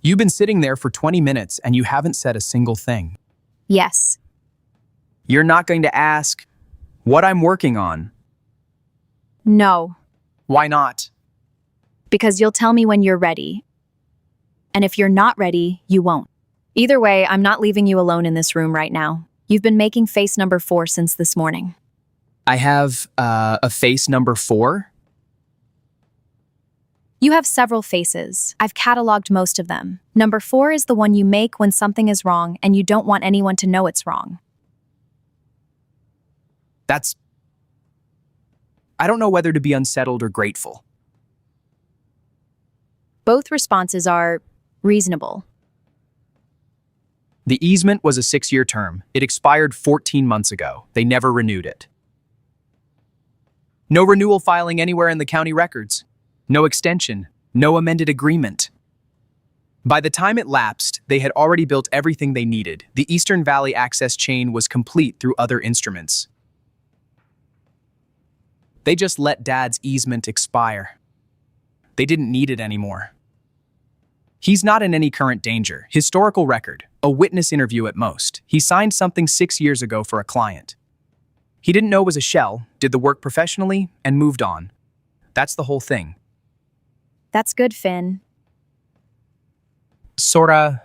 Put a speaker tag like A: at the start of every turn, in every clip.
A: You've been sitting there for 20 minutes and you haven't said a single thing.
B: Yes.
A: You're not going to ask what I'm working on.
B: No.
A: Why not?
B: Because you'll tell me when you're ready. And if you're not ready, you won't. Either way, I'm not leaving you alone in this room right now. You've been making face number 4 since this morning.
A: I have a face number 4.
B: You have several faces. I've cataloged most of them. Number 4 is the one you make when something is wrong and you don't want anyone to know it's wrong.
A: I don't know whether to be unsettled or grateful.
B: Both responses are reasonable.
A: The easement was a 6-year term. It expired 14 months ago. They never renewed it. No renewal filing anywhere in the county records. No extension. No amended agreement. By the time it lapsed, they had already built everything they needed. The Eastern Valley access chain was complete through other instruments. They just let Dad's easement expire. They didn't need it anymore. He's not in any current danger. Historical record. A witness interview at most. He signed something 6 years ago for a client. He didn't know it was a shell, did the work professionally, and moved on. That's the whole thing.
B: That's good, Finn.
A: Sorta.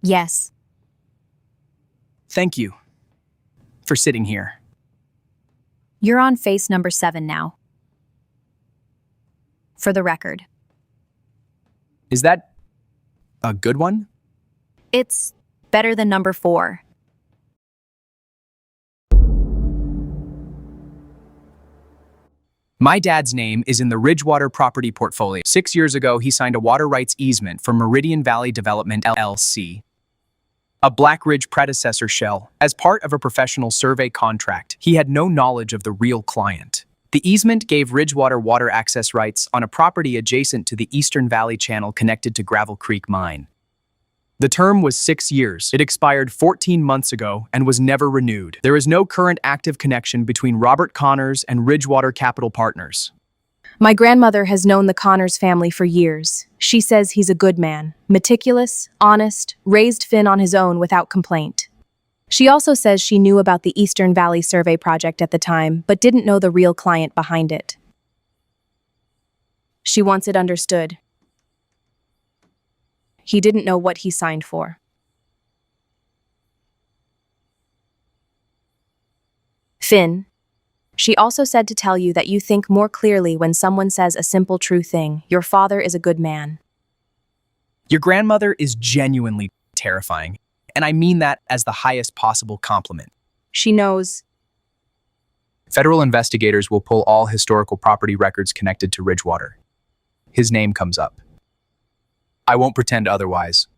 B: Yes.
A: Thank you for sitting here.
B: You're on face number 7 now. For the record.
A: Is that a good one?
B: It's better than number 4.
A: My dad's name is in the Ridgewater property portfolio. 6 years ago, he signed a water rights easement for Meridian Valley Development LLC, a Black Ridge predecessor shell, as part of a professional survey contract. He had no knowledge of the real client. The easement gave Ridgewater water access rights on a property adjacent to the Eastern Valley Channel connected to Gravel Creek Mine. The term was 6 years. It expired 14 months ago and was never renewed. There is no current active connection between Robert Connors and Ridgewater Capital Partners.
C: My grandmother has known the Connors family for years. She says he's a good man, meticulous, honest, raised Finn on his own without complaint. She also says she knew about the Eastern Valley Survey project at the time, but didn't know the real client behind it. She wants it understood. He didn't know what he signed for. Finn, she also said to tell you that you think more clearly when someone says a simple true thing. Your father is a good man.
A: Your grandmother is genuinely terrifying, and I mean that as the highest possible compliment.
C: She knows.
A: Federal investigators will pull all historical property records connected to Ridgewater. His name comes up. I won't pretend otherwise.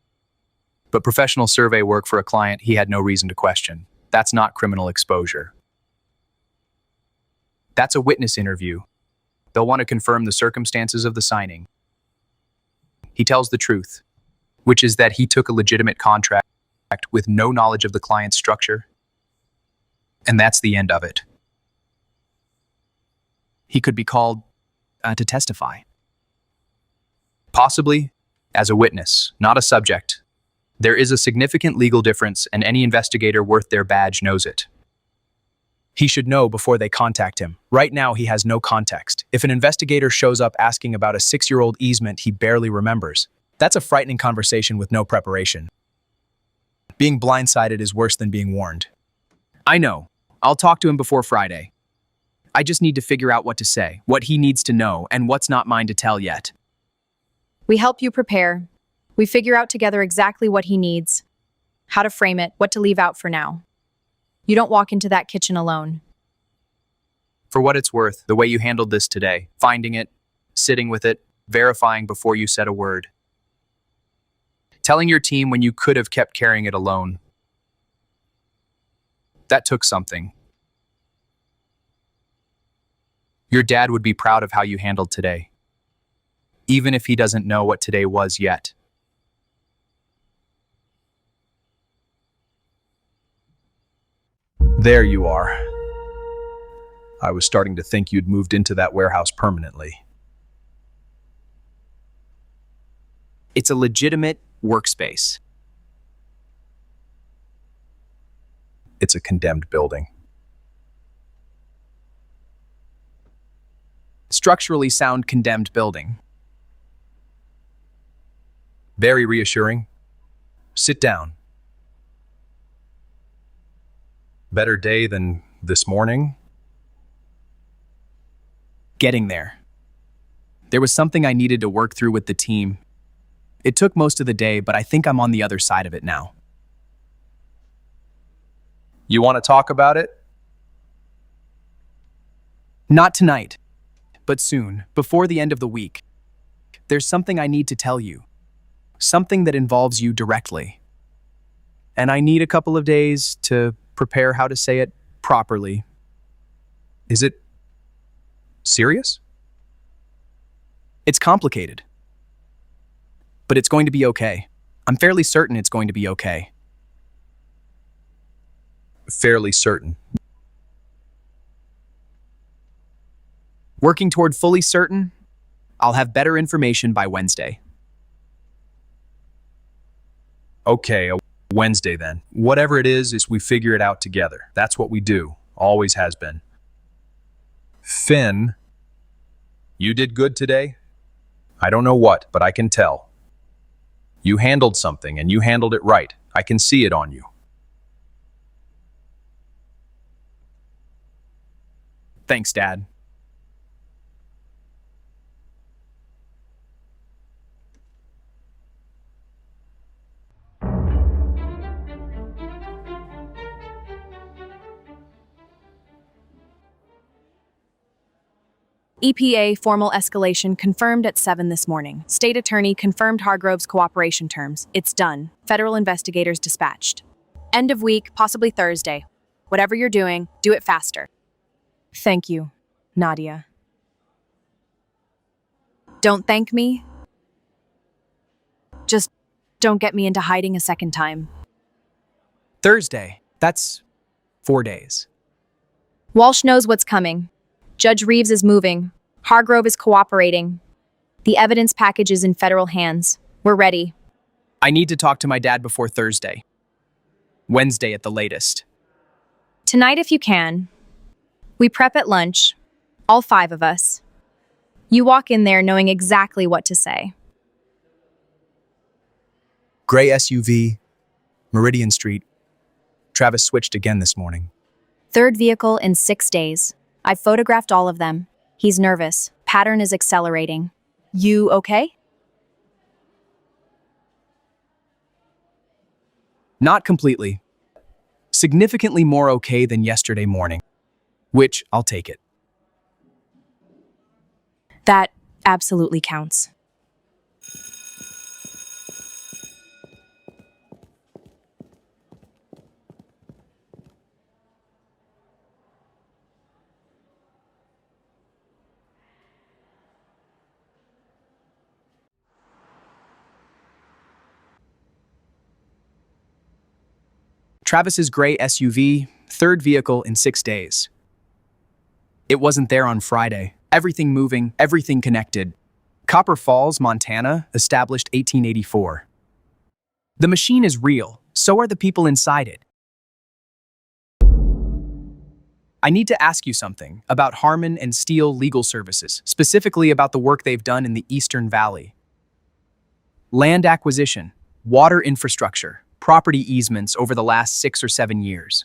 A: But professional survey work for a client he had no reason to question. That's not criminal exposure. That's a witness interview. They'll want to confirm the circumstances of the signing. He tells the truth, which is that he took a legitimate contract with no knowledge of the client's structure. And that's the end of it. He could be called to testify. Possibly as a witness, not a subject. There is a significant legal difference, and any investigator worth their badge knows it. He should know before they contact him. Right now, he has no context. If an investigator shows up asking about a 6-year-old easement he barely remembers, that's a frightening conversation with no preparation. Being blindsided is worse than being warned. I know. I'll talk to him before Friday. I just need to figure out what to say, what he needs to know, and what's not mine to tell yet.
B: We help you prepare. We figure out together exactly what he needs, how to frame it, what to leave out for now. You don't walk into that kitchen alone.
A: For what it's worth, the way you handled this today, finding it, sitting with it, verifying before you said a word. Telling your team when you could have kept carrying it alone. That took something. Your dad would be proud of how you handled today, even if he doesn't know what today was yet. There you are. I was starting to think you'd moved into that warehouse permanently. It's a legitimate workspace.
D: It's a condemned building.
A: Structurally sound condemned building.
D: Very reassuring. Sit down. Better day than this morning?
A: Getting there. There was something I needed to work through with the team. It took most of the day, but I think I'm on the other side of it now.
D: You want to talk about it?
A: Not tonight, but soon, before the end of the week. There's something I need to tell you. Something that involves you directly. And I need a couple of days to prepare how to say it properly.
D: Is it serious?
A: It's complicated. But it's going to be okay. I'm fairly certain it's going to be okay.
D: Fairly certain.
A: Working toward fully certain, I'll have better information by Wednesday.
D: Okay, Wednesday then. Whatever it is we figure it out together. That's what we do. Always has been. Finn, you did good today? I don't know what, but I can tell. You handled something, and you handled it right. I can see it on you.
A: Thanks, Dad.
C: EPA formal escalation confirmed at 7 this morning. State Attorney confirmed Hargrove's cooperation terms. It's done. Federal investigators dispatched. End of week, possibly Thursday. Whatever you're doing, do it faster. Thank you, Nadia. Don't thank me. Just don't get me into hiding a second time.
A: Thursday. That's 4 days.
B: Walsh knows what's coming. Judge Reeves is moving. Hargrove is cooperating. The evidence package is in federal hands. We're ready.
A: I need to talk to my dad before Thursday. Wednesday at the latest.
B: Tonight if you can. We prep at lunch. All 5 of us. You walk in there knowing exactly what to say.
A: Gray SUV, Meridian Street. Travis switched again this morning.
B: 3rd vehicle in 6 days. I've photographed all of them. He's nervous. Pattern is accelerating. You okay?
A: Not completely. Significantly more okay than yesterday morning. Which, I'll take it.
C: That absolutely counts.
A: Travis's gray SUV, 3rd vehicle in 6 days. It wasn't there on Friday. Everything moving, everything connected. Copper Falls, Montana, established 1884. The machine is real, so are the people inside it. I need to ask you something about Harmon and Steele Legal Services, specifically about the work they've done in the Eastern Valley. Land acquisition, water infrastructure, property easements over the last 6 or 7 years.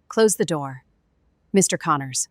C: Close the door. Mr. Connors.